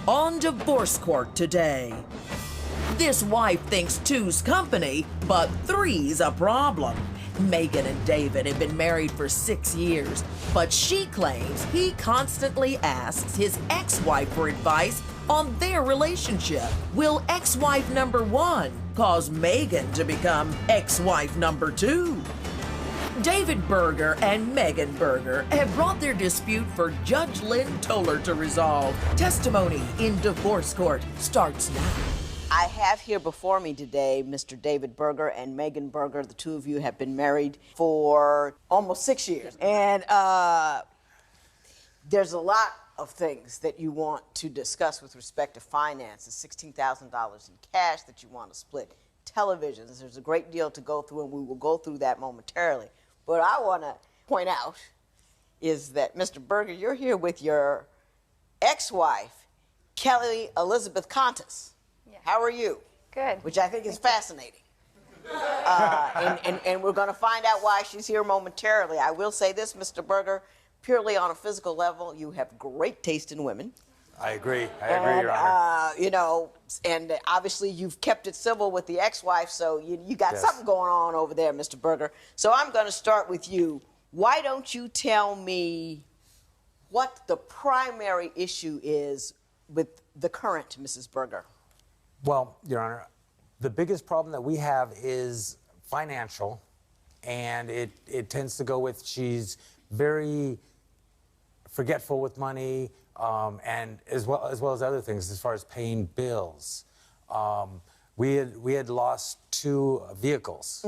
on Divorce Court today. This wife thinks two's company, but three's a problem. Megan and David have been married for 6 years, but she claims he constantly asks his ex-wife for advice on their relationship. Will ex-wife number 1 cause Megan to become ex-wife number 2? David Berger and Megan Berger have brought their dispute for Judge Lynn Toller to resolve. Testimony in Divorce Court starts now. I have here before me today Mr. David Berger and Megan Berger. The two of you have been married for almost 6 years. And there's a lot of things that you want to discuss with respect to finances. $16,000 in cash that you want to split, televisions. There's a great deal to go through, and we will go through that momentarily. But I want to point out is that, Mr. Berger, you're here with your ex-wife, Kelly Elizabeth Contis. Yeah. How are you? Good. Which I think is fascinating. And we're going to find out why she's here momentarily. I will say this, Mr. Berger, purely on a physical level, you have great taste in women. I agree, Your Honor. You know, and obviously you've kept it civil with the ex-wife, so you got Yes. something going on over there, Mr. Berger. So I'm going to start with you. Why don't you tell me what the primary issue is with the current Mrs. Berger? Well, Your Honor, the biggest problem that we have is financial, and it tends to go with she's very forgetful with money, and as well as other things as far as paying bills. We had lost 2 vehicles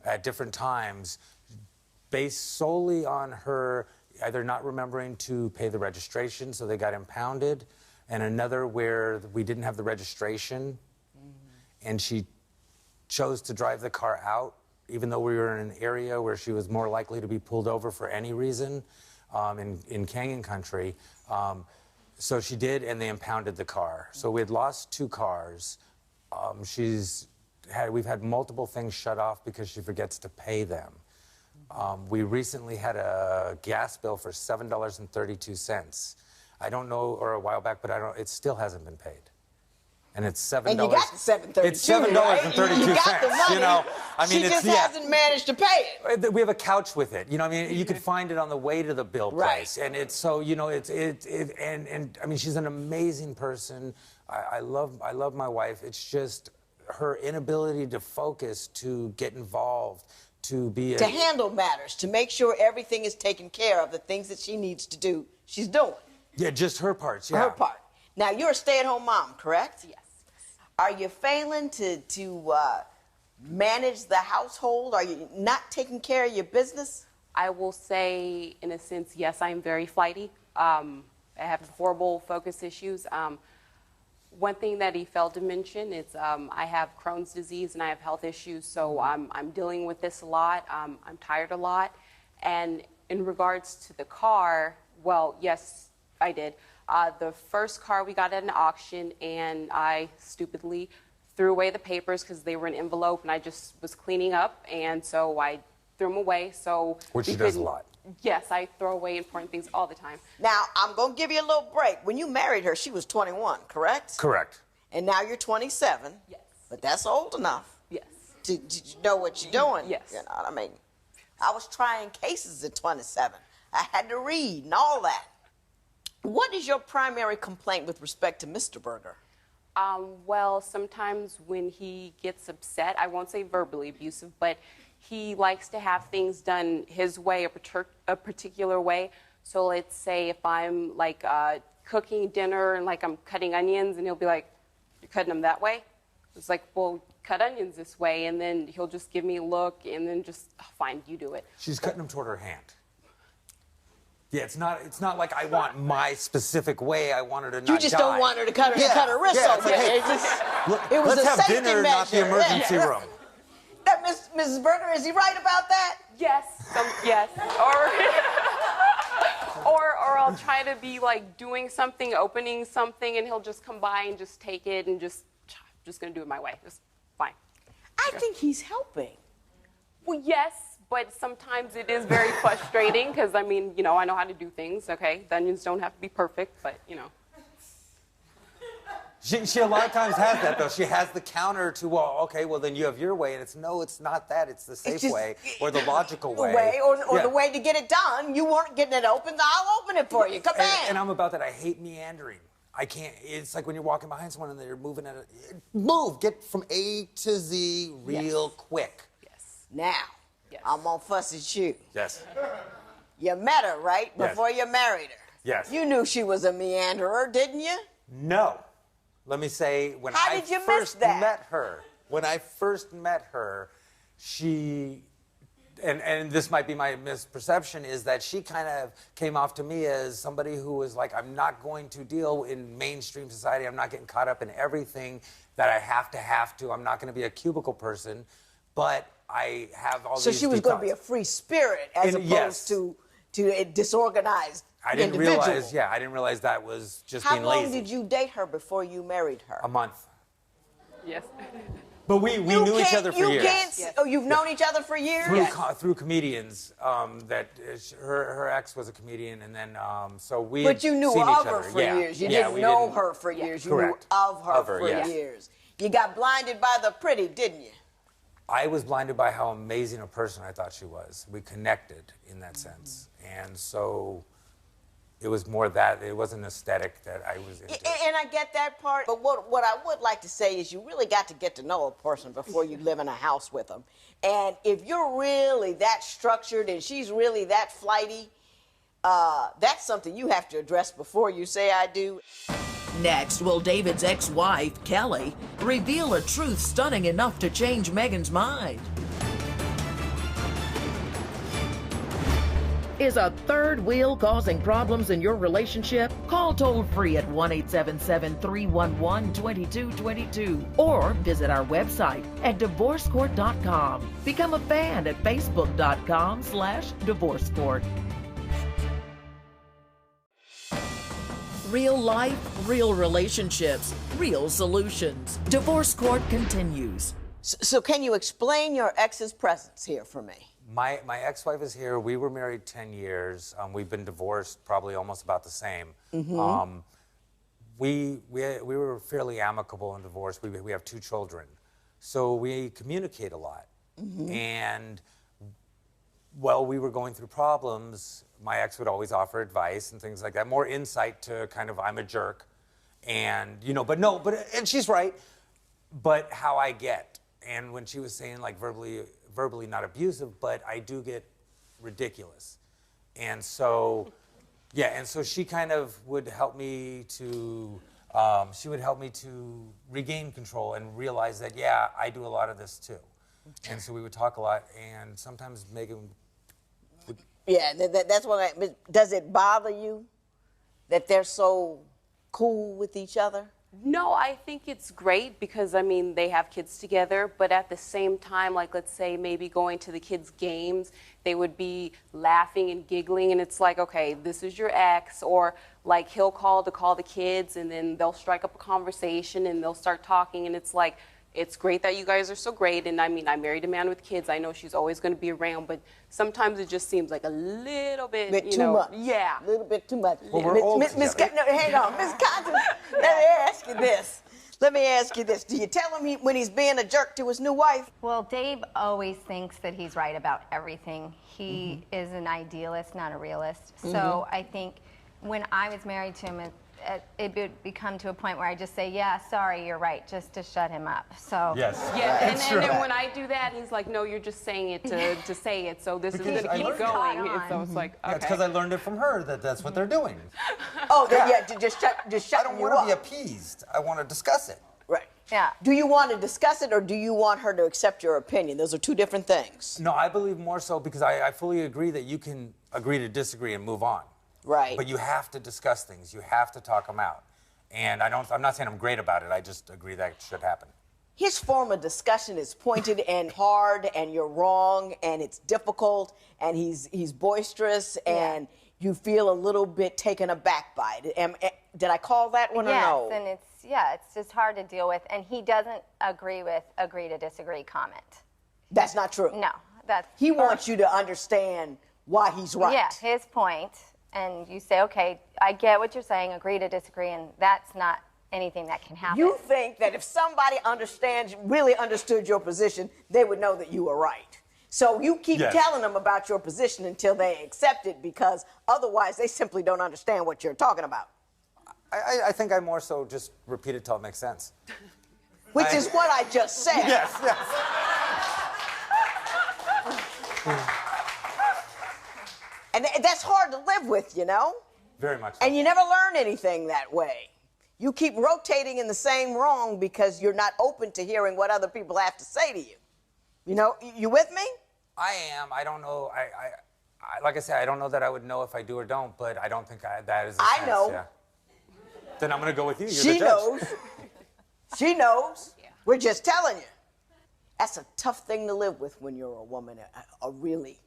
at different times, based solely on her either not remembering to pay the registration, so they got impounded, and another where we didn't have the registration, and she chose to drive the car out, even though we were in an area where she was more likely to be pulled over for any reason, in Canyon Country. So she did, and they impounded the car. So we had lost 2 cars. We've had multiple things shut off because she forgets to pay them. We recently had a gas bill for $7.32. I don't know, or a while back, but it still hasn't been paid. And it's $7. And you got the $7.32. It's $7.32. Right? You got the money. You know, I mean, she just hasn't managed to pay it. We have a couch with it. You know, I mean, you could find it on the way to the bill place, and it's so, you know, and I mean, she's an amazing person. I love my wife. It's just her inability to focus, to get involved, to handle matters, to make sure everything is taken care of. The things that she needs to do, she's doing. Yeah, just her parts. Yeah. Her part. Now, you're a stay-at-home mom, correct? Yes. Are you failing to manage the household? Are you not taking care of your business? I will say, in a sense, yes, I am very flighty. I have horrible focus issues. One thing that he failed to mention is I have Crohn's disease and I have health issues, so I'm dealing with this a lot. I'm tired a lot. And in regards to the car, well, yes, I did. The first car we got at an auction, and I stupidly threw away the papers because they were in an envelope, and I just was cleaning up, and so I threw them away. So which she does a lot. Yes, I throw away important things all the time. Now, I'm going to give you a little break. When you married her, she was 21, correct? Correct. And now you're 27. Yes. But that's old enough. Yes. To know what you're doing. Yes. You know what I mean? I was trying cases at 27. I had to read and all that. What is your primary complaint with respect to Mr. Berger? Well, sometimes when he gets upset, I won't say verbally abusive, but he likes to have things done his way, a particular way. So let's say if I'm like cooking dinner and like I'm cutting onions, and he'll be like, "You're cutting them that way?" It's like, "Well, cut onions this way," and then he'll just give me a look, and then just, oh, "Fine, you do it." She's cutting them toward her hand. Yeah, it's not like I want my specific way. I want her to not die. You just don't want her to cut her wrist off. Like, hey, it was let's a have safety dinner, measure. not the emergency room. That Mrs. Berger, is he right about that? Yes. Yes. Or I'll try to be like doing something, opening something, and he'll just come by and just take it and just gonna do it my way. Just fine. I think he's helping. Well, yes, but sometimes it is very frustrating because, I mean, you know, I know how to do things, okay? The onions don't have to be perfect, but, you know. She a lot of times has that, though. She has the counter to, well, okay, well, then you have your way. And it's, no, it's not that. It's the safe way or the logical way. Or Yeah. the way to get it done. You weren't getting it opened. I'll open it for you. Come on. And I'm about that. I hate meandering. I can't. It's like when you're walking behind someone and they're moving at move. Get from A to Z real quick. Yes. Now, Yes. I'm gonna fuss at you. Yes. You met her, right? Yes. Before you married her. Yes. You knew she was a meanderer, didn't you? No. Let me say, when How I did you miss first that? met her, she, and this might be my misperception, is that she kind of came off to me as somebody who was like, I'm not going to deal in mainstream society. I'm not getting caught up in everything that I have to. I'm not going to be a cubicle person, but I have all these So she was going to deep be a thoughts. free spirit as And opposed yes. to a disorganized I didn't individual. realize that was just How being long lazy. did you date her before you married her? A month. Yes. But we knew each other for years. Yes. Oh, you've known each other for years? Through comedians. Her ex was a comedian, and then so we. But you knew seen of each her other. for Yeah. years. You Yeah, didn't we know didn't- her for years. You Correct. knew of her for yes. years. You got blinded by the pretty, didn't you? I was blinded by how amazing a person I thought she was. We connected in that sense, and so it was more that it wasn't aesthetic that I was into. And I get that part. But what I would like to say is you really got to get to know a person before you live in a house with them. And if you're really that structured and she's really that flighty, that's something you have to address before you say I do. Next, will David's ex-wife, Kelly, reveal a truth stunning enough to change Megan's mind? Is a third wheel causing problems in your relationship? Call toll-free at 1-877-311-2222 or visit our website at divorcecourt.com. Become a fan at facebook.com/divorcecourt. Real life, real relationships, real solutions. Divorce Court continues. So can you explain your ex's presence here for me? My ex-wife is here. We were married 10 years. We've been divorced probably almost about the same. We were fairly amicable in divorce. We have 2 children. So we communicate a lot. And while we were going through problems, my ex would always offer advice and things like that, more insight to kind of I'm a jerk. And, and she's right, but how I get. And when she was saying like verbally not abusive, but I do get ridiculous. And so, she kind of would help me to, regain control and realize that, I do a lot of this too. And so we would talk a lot, and sometimes Megan would. Yeah, that's what does it bother you that they're so cool with each other? No, I think it's great because, they have kids together, but at the same time, like, let's say maybe going to the kids' games, they would be laughing and giggling, and it's like, okay, this is your ex, or like he'll call the kids, and then they'll strike up a conversation, and they'll start talking, and it's like, it's great that you guys are so great, and I married a man with kids. I know she's always going to be around, but sometimes it just seems like a little bit, too much. Yeah. A little bit too much. Well, we're old Miss together. No, hang on. Miss Constance, let me ask you this. Do you tell him when he's being a jerk to his new wife? Well, Dave always thinks that he's right about everything. He is an idealist, not a realist. So I think when I was married to him, it would become to a point where I just say, yeah, sorry, you're right, just to shut him up. So Yeah, and then when I do that, he's like, no, you're just saying it to say it, so this is going to I keep learned going. it. And so it's like, okay. That's because I learned it from her that that's what they're doing. Oh, just shut I don't you want to be up. appeased. I want to discuss it. Right. Yeah. Do you want to discuss it or do you want her to accept your opinion? Those are 2 different things. No, I believe more so because I fully agree that you can agree to disagree and move on. Right. But you have to discuss things. You have to talk them out. And I'm not saying I'm great about it. I just agree that should happen. His form of discussion is pointed and hard, and you're wrong, and it's difficult, and he's boisterous, and you feel a little bit taken aback by it. Did I call that one or no? Yes, and it's just hard to deal with. And he doesn't agree with agree to disagree comment. That's not true. No, that's He wants you to understand why he's right. Yeah, his point, and you say, okay, I get what you're saying, agree to disagree, and that's not anything that can happen. You think that if somebody really understood your position, they would know that you were right. So you keep Yes. telling them about your position until they accept it, because otherwise they simply don't understand what you're talking about. I think I more so just repeat it till it makes sense. Which is what I just said. Yes, yes. And that's hard to live with, you know? Very much so. And you never learn anything that way. You keep rotating in the same wrong because you're not open to hearing what other people have to say to you. You know, you with me? I am. I don't know. Like I said, I don't know that I would know if I do or don't, but I don't think that is a I sense, know. Yeah. Then I'm going to go with you. You're She the judge. knows. She knows. Yeah. We're just telling you. That's a tough thing to live with when you're a woman, a really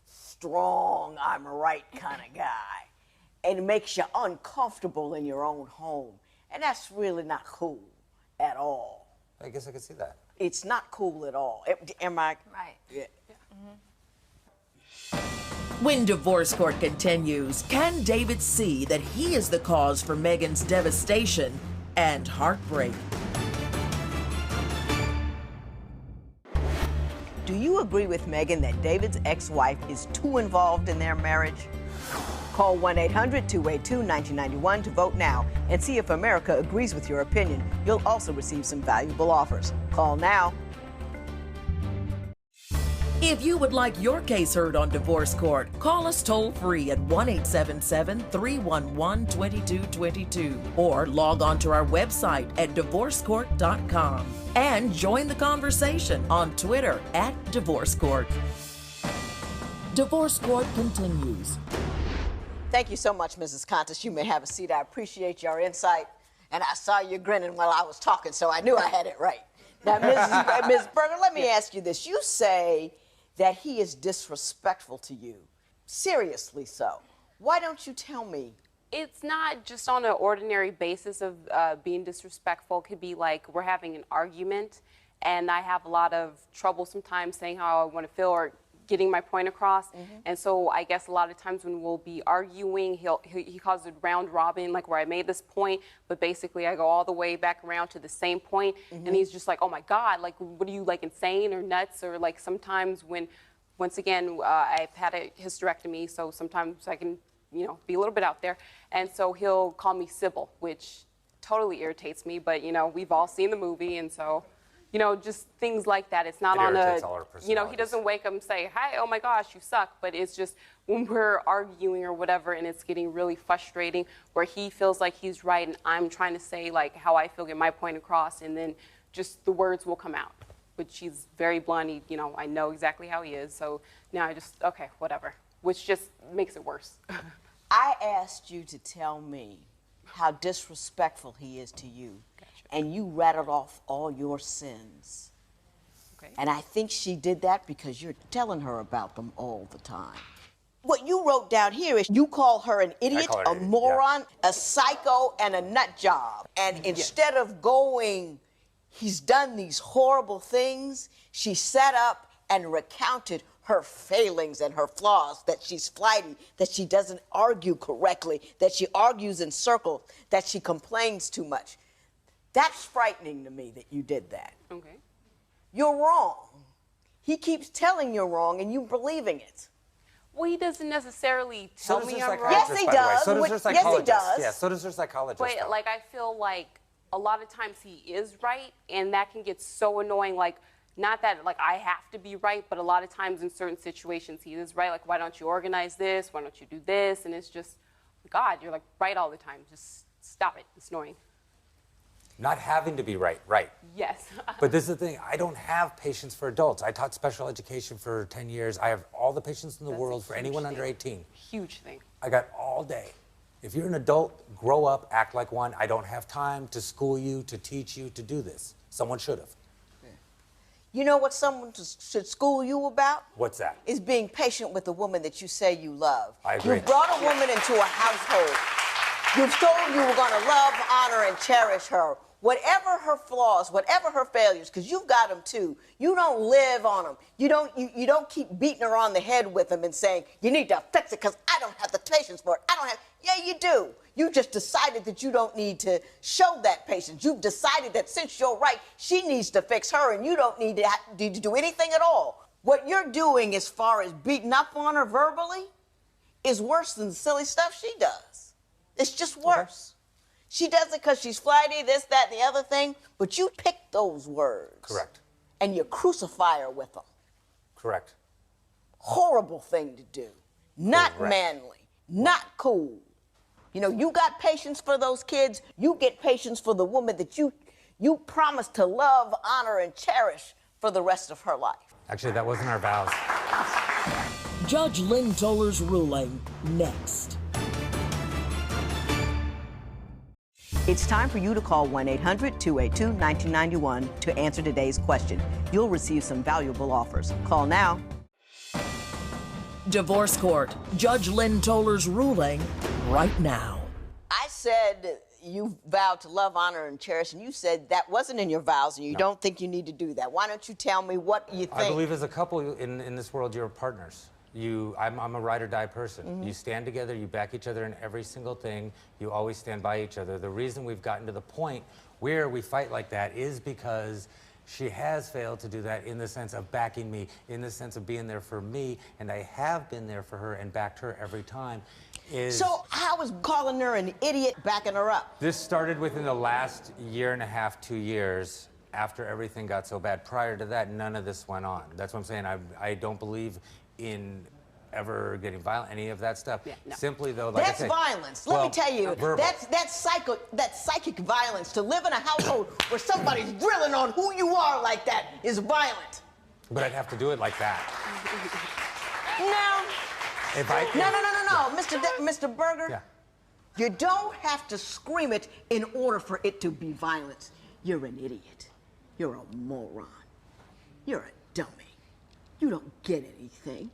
strong, I'm right kind of guy. And it makes you uncomfortable in your own home. And that's really not cool at all. I guess I could see that. It's not cool at all. Am I? Right. Yeah. When divorce court continues, can David see that he is the cause for Megan's devastation and heartbreak? Do you agree with Megan that David's ex-wife is too involved in their marriage? Call 1-800-282-1991 to vote now and see if America agrees with your opinion. You'll also receive some valuable offers. Call now. If you would like your case heard on divorce court, call us toll free at 1-877-311-2222 or log on to our website at divorcecourt.com and join the conversation on Twitter at Divorce Court. Divorce Court continues. Thank you so much, Mrs. Contis. You may have a seat. I appreciate your insight. And I saw you grinning while I was talking, so I knew I had it right. Now, Ms. Berger, let me ask you this. You say that he is disrespectful to you. Seriously so. Why don't you tell me? It's not just on an ordinary basis of being disrespectful. It could be like we're having an argument, and I have a lot of trouble sometimes saying how I want to feel or getting my point across. And so I guess a lot of times when we'll be arguing, he calls it round robin, like where I made this point, but basically I go all the way back around to the same point, and he's just like, oh my God, like what are you, like insane or nuts? Or like sometimes when, once again, I've had a hysterectomy, so sometimes I can, you know, be a little bit out there, and so he'll call me Sybil, which totally irritates me, but you know, we've all seen the movie, and so, you know, just things like that. It's not It on irritates a, all our you know, he personalities. doesn't wake up and say, hi, oh my gosh, you suck. But it's just when we're arguing or whatever and it's getting really frustrating where he feels like he's right and I'm trying to say like how I feel, get my point across, and then just the words will come out. Which he's very blunt, you know, I know exactly how he is. So now I just, okay, whatever. Which just makes it worse. I asked you to tell me how disrespectful he is to you, and you rattled off all your sins. Okay. And I think she did that because you're telling her about them all the time. What you wrote down here is you call her an idiot, call her a an idiot, moron, a psycho, and a nut job. And instead of going, he's done these horrible things, she sat up and recounted her failings and her flaws, that she's flighty, that she doesn't argue correctly, that she argues in circles, that she complains too much. That's frightening to me that you did that. Okay. You're wrong. He keeps telling you're wrong and you believing it. Well, he doesn't necessarily So tell does me her I'm right. Yes, psychiatrist, he by the way. does. So does her Yes, he psychologist. does. Yeah, so does her psychologist. But though. like I feel like a lot of times he is right, and that can get so annoying. Like, not that like I have to be right, but a lot of times in certain situations he is right. Like, why don't you organize this? Why don't you do this? And it's just, God, you're like right all the time. Just stop it. It's annoying. Not having to be right. Yes. But this is the thing, I don't have patience for adults. I taught special education for 10 years. I have all the patience in the world for anyone under 18. Huge thing. I got all day. If you're an adult, grow up, act like one. I don't have time to school you, to teach you, to do this. Someone should have. You know what someone should school you about? What's that? Is being patient with the woman that you say you love. I agree. You brought a woman into a household. You've told you were going to love, honor, and cherish her. Whatever her flaws, whatever her failures, because you've got them too. You don't live on them. You don't keep beating her on the head with them and saying, you need to fix it because I don't have the patience for it. I don't have, yeah, you do. You just decided that you don't need to show that patience. You've decided that since you're right, she needs to fix her and you don't need to do anything at all. What you're doing as far as beating up on her verbally is worse than the silly stuff she does. It's just worse. She does it because she's flighty, this, that, and the other thing, but you pick those words. Correct. And you crucify her with them. Correct. Horrible thing to do. Not Correct. manly, not cool. You know, you got patience for those kids, you get patience for the woman that you promised to love, honor, and cherish for the rest of her life. Actually, that wasn't our vows. Judge Lynn Toller's ruling next. It's time for you to call 1-800-282-1991 to answer today's question. You'll receive some valuable offers. Call now. Divorce Court. Judge Lynn Toller's ruling right now. I said you vowed to love, honor, and cherish, and you said that wasn't in your vows, and you don't think you need to do that. Why don't you tell me what you think? I believe as a couple in this world, you're partners. I'm a ride or die person. Mm-hmm. You stand together, you back each other in every single thing, you always stand by each other. The reason we've gotten to the point where we fight like that is because she has failed to do that in the sense of backing me, in the sense of being there for me, and I have been there for her and backed her every time. So how is calling her an idiot backing her up? This started within the last year and a half, 2 years, after everything got so bad. Prior to that, none of this went on. That's what I'm saying. I don't believe in ever getting violent, any of that stuff. Yeah, no. Simply though, like That's I said, violence. Let me tell you, verbal. that's psychic violence. To live in a household where somebody's drilling on who you are like that is violent. But I'd have to do it like that. No. If I No, Mr. Berger. Yeah. You don't have to scream it in order for it to be violence. You're an idiot. You're a moron. You're a dummy. You don't get anything.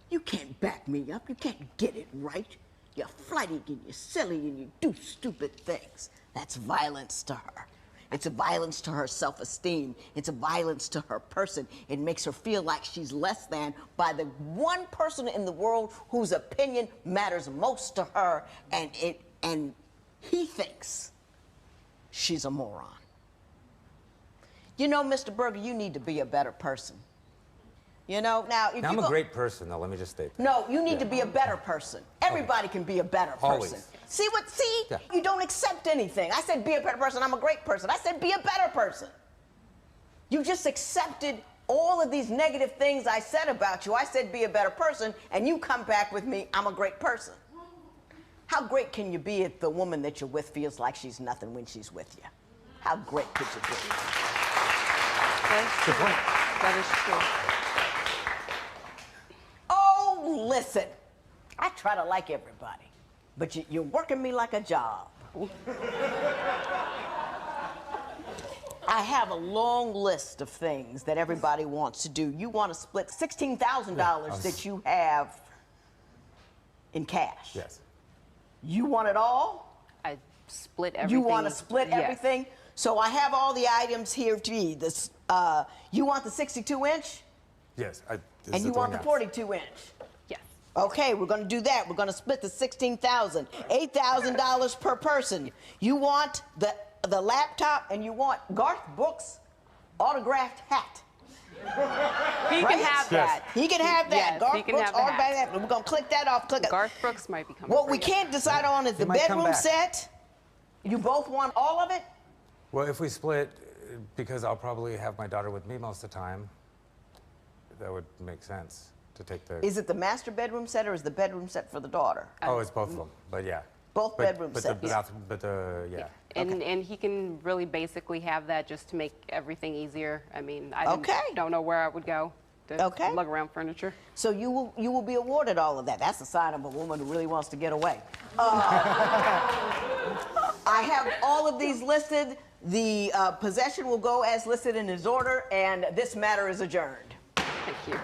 You can't back me up. You can't get it right. You're flighty and you're silly and you do stupid things. That's violence to her. It's a violence to her self-esteem. It's a violence to her person. It makes her feel like she's less than by the one person in the world whose opinion matters most to her, and he thinks she's a moron. You know, Mr. Berger, you need to be a better person. You know, now if I'm a great person, though. Let me just state that. No, you need to be a better person. Everybody can be a better person. Always. See? Yeah. You don't accept anything. I said be a better person. I'm a great person. I said be a better person. You just accepted all of these negative things I said about you. I said be a better person, and you come back with me, I'm a great person. How great can you be if the woman that you're with feels like she's nothing when she's with you? How great could you be? Good point. That is true. Oh, listen, I try to like everybody, but you're working me like a job. I have a long list of things that everybody wants to do. You want to split $16,000 that you have in cash. Yes. You want it all? I split everything. You want to split Yes. everything? So I have all the items here to be. This, you want the 62-inch? Yes. And you want the 42-inch? Yes. Okay, we're going to do that. We're going to split the $16,000, $8,000 per person. You want the laptop, and you want Garth Brooks' autographed hat. He can have that. He can have that. Yes, Garth he can Brooks have the hat. autographed hat. We're going to click that off. Click it. Garth Brooks might be coming. What for we you. can't decide on is the might come bedroom back. set. You both want all of it? Well, if we split, because I'll probably have my daughter with me most of the time, that would make sense to take the. Is it the master bedroom set or is the bedroom set for the daughter? Oh, it's both of them, but yeah. Both bedroom but sets. The bathroom, but the yeah. And he can really basically have that just to make everything easier. I mean, I Okay. don't know where I would go to Okay. lug around furniture. So you will be awarded all of that. That's a sign of a woman who really wants to get away. I have all of these listed. The possession will go as listed in his order, and this matter is adjourned. Thank you.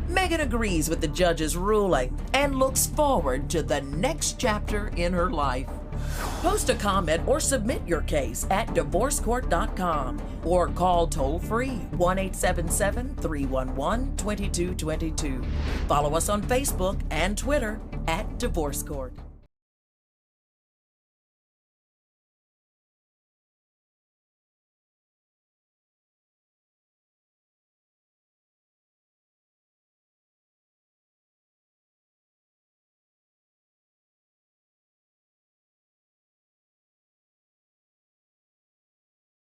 Megan agrees with the judge's ruling and looks forward to the next chapter in her life. Post a comment or submit your case at divorcecourt.com or call toll-free 1-877-311-2222. Follow us on Facebook and Twitter at Divorce Court.